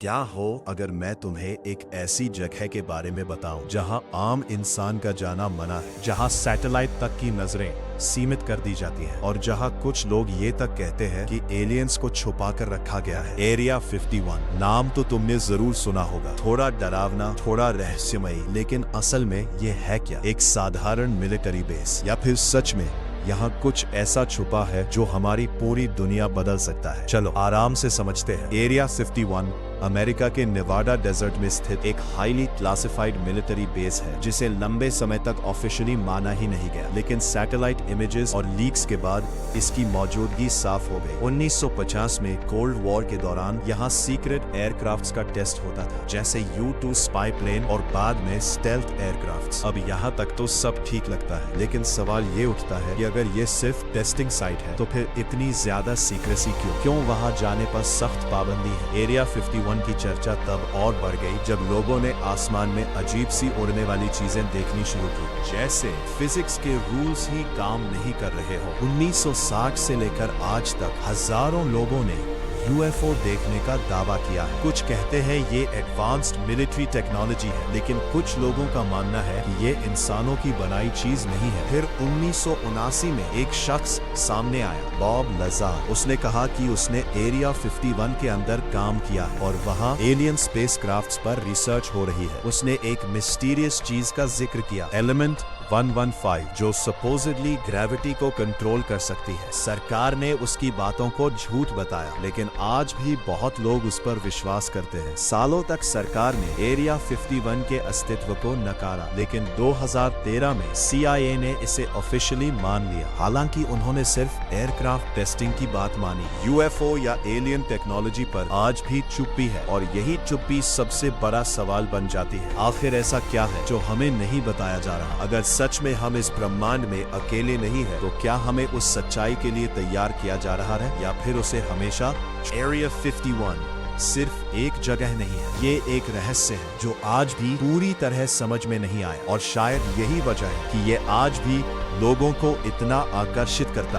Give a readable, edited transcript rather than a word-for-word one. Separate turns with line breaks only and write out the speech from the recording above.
क्या हो अगर मैं तुम्हें एक ऐसी जगह के बारे में बताऊं जहां आम इंसान का जाना मना है, जहां सैटेलाइट तक की नजरें सीमित कर दी जाती हैं और जहां कुछ लोग ये तक कहते हैं कि एलियंस को छुपा कर रखा गया है। एरिया 51 नाम तो तुमने जरूर सुना होगा, थोड़ा डरावना, थोड़ा रहस्यमयी, लेकिन असल में ये है क्या? एक साधारण मिलिट्री बेस, या फिर सच में यहाँ कुछ ऐसा छुपा है जो हमारी पूरी दुनिया बदल सकता है? चलो आराम से समझते हैं। एरिया 51 अमेरिका के नेवाडा डेजर्ट में स्थित एक हाईली क्लासिफाइड मिलिट्री बेस है, जिसे लंबे समय तक ऑफिशियली माना ही नहीं गया, लेकिन सैटेलाइट इमेजेस और लीक्स के बाद इसकी मौजूदगी साफ हो गई। 1950 में कोल्ड वॉर के दौरान यहाँ सीक्रेट एयरक्राफ्ट्स का टेस्ट होता था, जैसे U-2 स्पाई प्लेन और बाद में स्टेल्थ एयरक्राफ्ट्स। अब यहाँ तक तो सब ठीक लगता है, लेकिन सवाल ये उठता है कि अगर ये सिर्फ टेस्टिंग साइट है तो फिर इतनी ज्यादा सीक्रेसी क्यों वहाँ जाने पर सख्त पाबंदी है? एरिया 51 की चर्चा तब और बढ़ गई जब लोगों ने आसमान में अजीब सी उड़ने वाली चीजें देखनी शुरू की, जैसे फिजिक्स के रूल्स ही काम नहीं कर रहे हो। 1960 से लेकर आज तक हजारों लोगों ने UFO देखने का दावा किया है। कुछ कहते हैं ये एडवांस्ड मिलिट्री टेक्नोलॉजी है, लेकिन कुछ लोगों का मानना है कि ये इंसानों की बनाई चीज नहीं है। फिर 1979 में एक शख्स सामने आया, बॉब लज़ार। उसने कहा कि उसने एरिया 51 के अंदर काम किया है और वहाँ एलियन स्पेसक्राफ्ट्स पर रिसर्च हो रही है। उसने एक मिस्टीरियस चीज का जिक्र किया, एलिमेंट 115, जो सपोजिडली ग्रेविटी को कंट्रोल कर सकती है। सरकार ने उसकी बातों को झूठ बताया, लेकिन आज भी बहुत लोग उस पर विश्वास करते हैं। सालों तक सरकार ने एरिया 51 के अस्तित्व को नकारा, लेकिन 2013 में CIA ने इसे ऑफिशियली मान लिया। हालांकि उन्होंने सिर्फ एयरक्राफ्ट टेस्टिंग की बात मानी। UFO या एलियन टेक्नोलॉजी पर आज भी चुप्पी है, और यही चुप्पी सबसे बड़ा सवाल बन जाती है। आखिर ऐसा क्या है जो हमें नहीं बताया जा रहा? अगर सच में हम इस ब्रह्मांड में अकेले नहीं हैं, तो क्या हमें उस सच्चाई के लिए तैयार किया जा रहा है, या फिर उसे हमेशा? एरिया 51 सिर्फ एक जगह नहीं है, ये एक रहस्य है जो आज भी पूरी तरह समझ में नहीं आया, और शायद यही वजह है कि ये आज भी लोगों को इतना आकर्षित करता है।